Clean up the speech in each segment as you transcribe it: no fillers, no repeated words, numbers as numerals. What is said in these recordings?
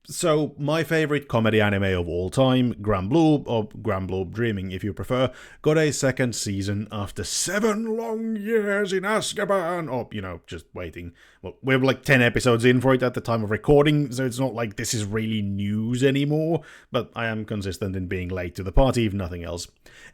So, my favorite comedy anime of all time, Granblue, or Granblue Dreaming if you prefer, got a second season after 7 long years in Azkaban, or, just waiting. Well, we're like 10 episodes in for it at the time of recording, so it's not like this is really news anymore, but I am consistent in being late to the party, if nothing else.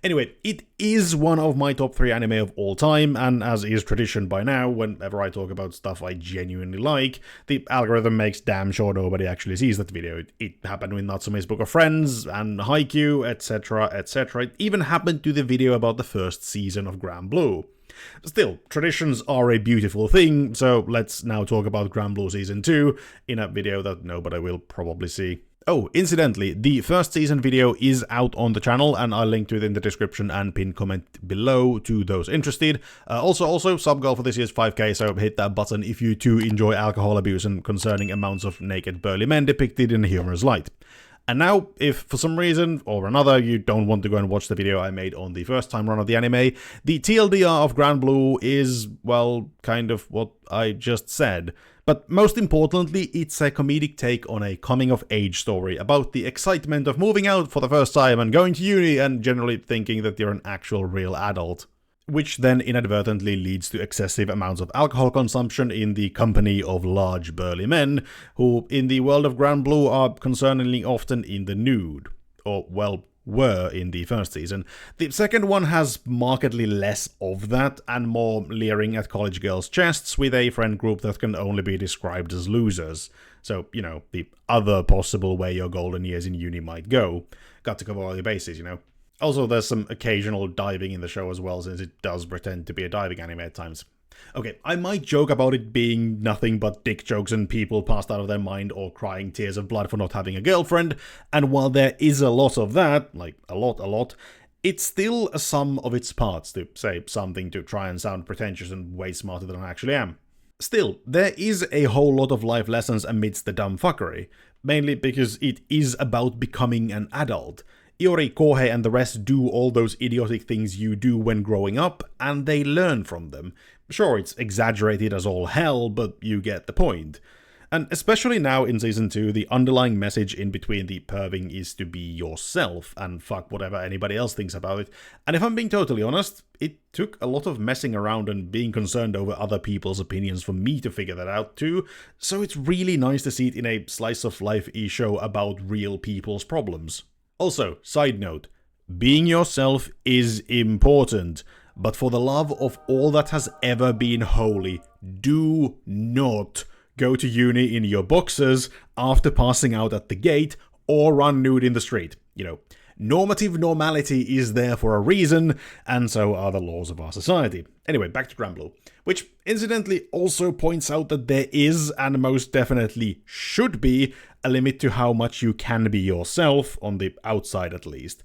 Anyway, it is one of my top 3 anime of all time, and as is tradition by now, whenever I talk about stuff I genuinely like, the algorithm makes damn sure nobody actually sees that video. It happened with Natsume's Book of Friends, and Haikyuu, etc, etc. It even happened to the video about the first season of Granblue. Still, traditions are a beautiful thing, so let's now talk about Granblue Season 2 in a video that nobody will probably see. Oh, incidentally, the first season video is out on the channel, and I'll link to it in the description and pinned comment below to those interested. Also, sub goal for this year's 5k, so hit that button if you too enjoy alcohol abuse and concerning amounts of naked burly men depicted in a humorous light. And now, if for some reason or another you don't want to go and watch the video I made on the first time run of the anime, the TLDR of Granblue is, well, kind of what I just said. But most importantly, it's a comedic take on a coming-of-age story about the excitement of moving out for the first time and going to uni and generally thinking that you're an actual real adult. Which then inadvertently leads to excessive amounts of alcohol consumption in the company of large burly men, who in the world of Granblue are concerningly often in the nude. Or, well, were in the first season. The second one has markedly less of that, and more leering at college girls' chests with a friend group that can only be described as losers. So, the other possible way your golden years in uni might go. Got to cover all your bases, Also, there's some occasional diving in the show as well, since it does pretend to be a diving anime at times. Okay, I might joke about it being nothing but dick jokes and people passed out of their mind or crying tears of blood for not having a girlfriend, and while there is a lot of that, like a lot, it's still a sum of its parts, to say something to try and sound pretentious and way smarter than I actually am. Still, there is a whole lot of life lessons amidst the dumb fuckery, mainly because it is about becoming an adult. Iori, Kohei and the rest do all those idiotic things you do when growing up, and they learn from them. Sure, it's exaggerated as all hell, but you get the point. And especially now in Season 2, the underlying message in between the perving is to be yourself, and fuck whatever anybody else thinks about it. And if I'm being totally honest, it took a lot of messing around and being concerned over other people's opinions for me to figure that out too, so it's really nice to see it in a slice-of-life-y show about real people's problems. Also, side note, being yourself is important, but for the love of all that has ever been holy, do not go to uni in your boxers after passing out at the gate or run nude in the street. Normative normality is there for a reason, and so are the laws of our society. Anyway, back to Granblue, which incidentally also points out that there is, and most definitely should be, a limit to how much you can be yourself, on the outside at least.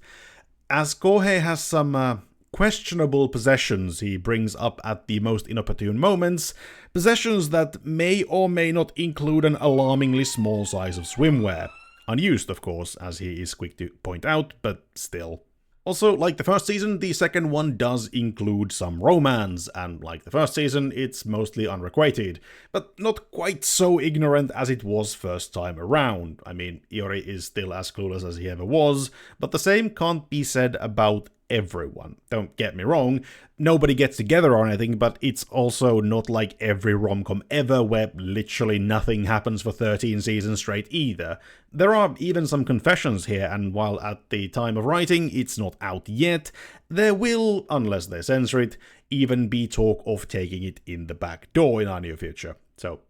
As Kohei has some questionable possessions he brings up at the most inopportune moments, possessions that may or may not include an alarmingly small size of swimwear. Unused, of course, as he is quick to point out, but still. Also, like the first season, the second one does include some romance, and like the first season, it's mostly unrequited, but not quite so ignorant as it was first time around. I mean, Iori is still as clueless as he ever was, but the same can't be said about everyone. Don't get me wrong, nobody gets together or anything, but it's also not like every rom-com ever where literally nothing happens for 13 seasons straight either. There are even some confessions here, and while at the time of writing it's not out yet, there will, unless they censor it, even be talk of taking it in the back door in our near future. So,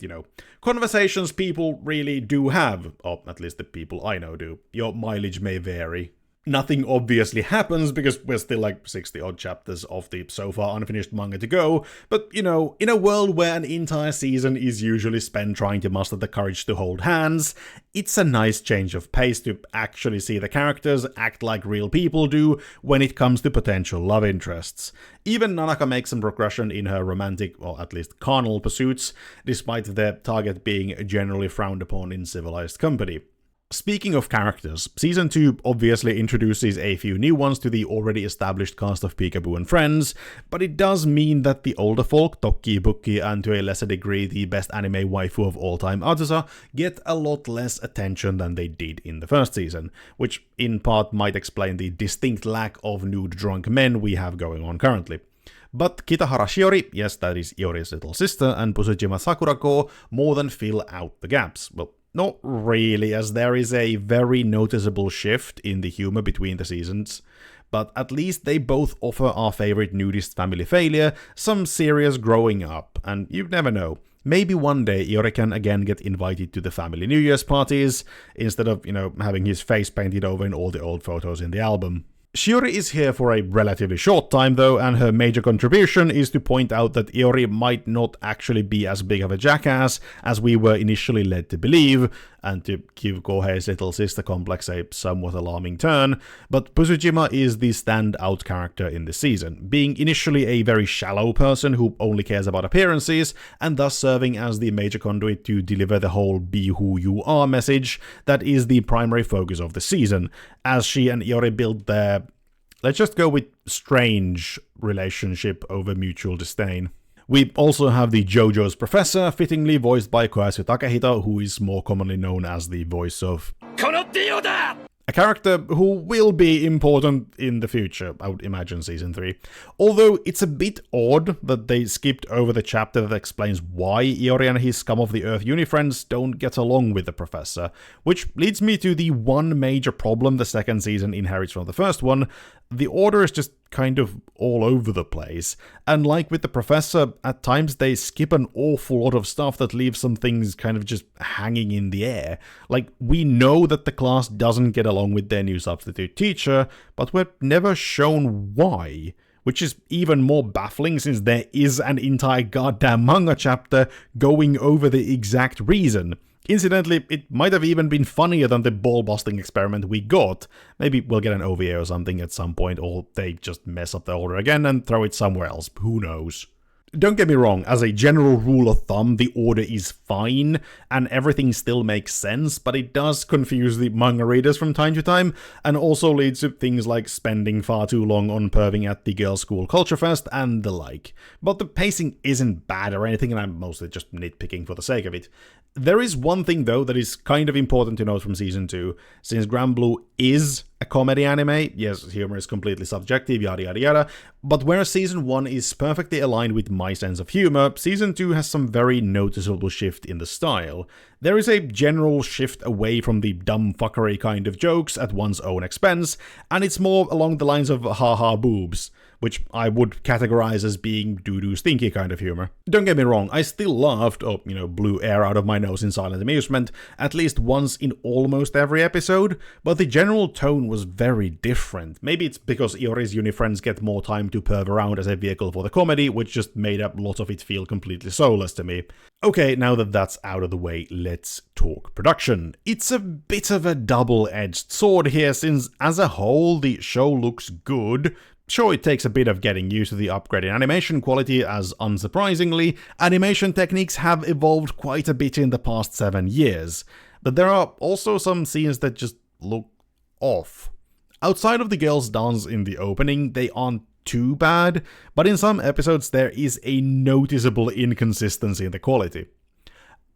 conversations people really do have, or at least the people I know do. Your mileage may vary. Nothing obviously happens because we're still like 60 odd chapters of the so far unfinished manga to go, but in a world where an entire season is usually spent trying to muster the courage to hold hands, it's a nice change of pace to actually see the characters act like real people do when it comes to potential love interests. Even Nanaka makes some progression in her romantic, or at least carnal pursuits, despite their target being generally frowned upon in civilized company. Speaking of characters, Season 2 obviously introduces a few new ones to the already established cast of Peekaboo and Friends, but it does mean that the older folk, Tokki, Bukki, and to a lesser degree the best anime waifu of all time, Azusa, get a lot less attention than they did in the first season, which in part might explain the distinct lack of nude drunk men we have going on currently. But Kitahara Shiori, yes, that is Iori's little sister, and Pusujima Sakurako more than fill out the gaps. Well, not really, as there is a very noticeable shift in the humor between the seasons, but at least they both offer our favorite nudist family failure some serious growing up, and you never know. Maybe one day Iori can again get invited to the family New Year's parties, instead of, having his face painted over in all the old photos in the album. Shiori is here for a relatively short time though, and her major contribution is to point out that Iori might not actually be as big of a jackass as we were initially led to believe, and to give Kohei's little sister complex a somewhat alarming turn, but Pusujima is the standout character in the season, being initially a very shallow person who only cares about appearances, and thus serving as the major conduit to deliver the whole be who you are message that is the primary focus of the season, as she and Iori build their, let's just go with strange relationship over mutual disdain. We also have the JoJo's professor, fittingly voiced by Koyasu Takehito, who is more commonly known as the voice of a character who will be important in the future, I would imagine Season 3. Although it's a bit odd that they skipped over the chapter that explains why Iori and his scum of the earth uni-friends don't get along with the professor, which leads me to the one major problem the second season inherits from the first one. The order is just kind of all over the place, and like with the professor, at times they skip an awful lot of stuff that leaves some things kind of just hanging in the air. Like, we know that the class doesn't get along with their new substitute teacher, but we're never shown why, which is even more baffling since there is an entire goddamn manga chapter going over the exact reason. Incidentally, it might have even been funnier than the ball-busting experiment we got. Maybe we'll get an OVA or something at some point, or they just mess up the order again and throw it somewhere else. Who knows? Don't get me wrong, as a general rule of thumb, the order is fine, and everything still makes sense, but it does confuse the manga readers from time to time, and also leads to things like spending far too long on perving at the girls' school culture fest and the like. But the pacing isn't bad or anything, and I'm mostly just nitpicking for the sake of it. There is one thing, though, that is kind of important to note from Season 2. Since Granblue is a comedy anime, yes, humor is completely subjective, yada yada yada, but whereas Season 1 is perfectly aligned with my sense of humor, Season 2 has some very noticeable shift in the style. There is a general shift away from the dumb fuckery kind of jokes at one's own expense, and it's more along the lines of haha boobs, which I would categorize as being doo-doo stinky kind of humor. Don't get me wrong, I still laughed, or, blew air out of my nose in silent amusement, at least once in almost every episode, but the general tone was very different. Maybe it's because Iori's uni-friends get more time to perv around as a vehicle for the comedy, which just made a lot of it feel completely soulless to me. Okay, now that that's out of the way, let's talk production. It's a bit of a double-edged sword here, since as a whole, the show looks good. Sure, it takes a bit of getting used to the upgraded animation quality, as unsurprisingly, animation techniques have evolved quite a bit in the past 7 years. But there are also some scenes that just look off. Outside of the girls' dance in the opening, they aren't too bad, but in some episodes there is a noticeable inconsistency in the quality.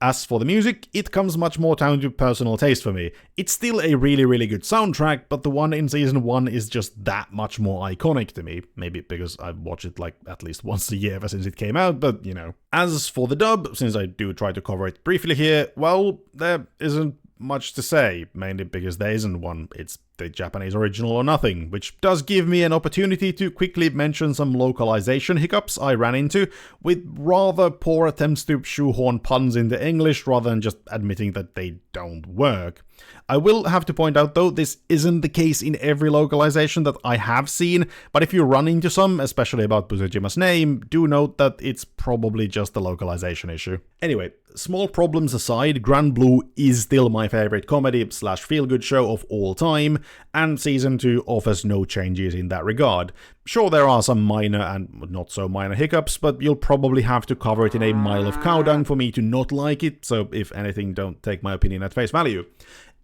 As for the music, it comes much more down to personal taste for me. It's still a really, really good soundtrack, but the one in Season 1 is just that much more iconic to me. Maybe because I've watched it like at least once a year ever since it came out, but As for the dub, since I do try to cover it briefly here, well, there isn't much to say, mainly because there isn't one. It's the Japanese original or nothing, which does give me an opportunity to quickly mention some localization hiccups I ran into, with rather poor attempts to shoehorn puns into English rather than just admitting that they don't work. I will have to point out though, this isn't the case in every localization that I have seen, but if you run into some, especially about Buzujima's name, do note that it's probably just a localization issue. Anyway, small problems aside, Granblue is still my favorite comedy / feel-good show of all time, and Season 2 offers no changes in that regard. Sure, there are some minor and not so minor hiccups, but you'll probably have to cover it in a mile of cow dung for me to not like it, so if anything, don't take my opinion at face value.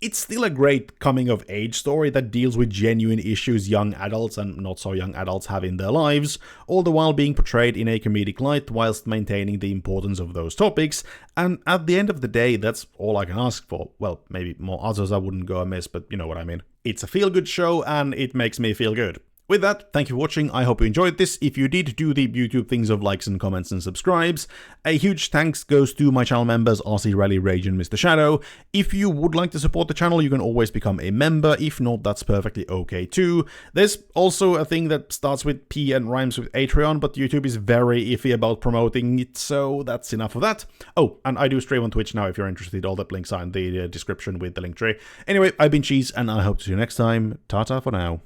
It's still a great coming-of-age story that deals with genuine issues young adults and not so young adults have in their lives, all the while being portrayed in a comedic light whilst maintaining the importance of those topics, and at the end of the day, that's all I can ask for. Well, maybe more others I wouldn't go amiss, but you know what I mean. It's a feel-good show, and it makes me feel good. With that, thank you for watching, I hope you enjoyed this. If you did, do the YouTube things of likes and comments and subscribes. A huge thanks goes to my channel members RC Rally Rage and Mr. Shadow. If you would like to support the channel, you can always become a member. If not, that's perfectly okay too. There's also a thing that starts with P and rhymes with Patreon, but YouTube is very iffy about promoting it, so that's enough of that. Oh, and I do stream on Twitch now if you're interested. All the links are in the description with the link tree. Anyway, I've been Cheese, and I hope to see you next time. Ta-ta for now.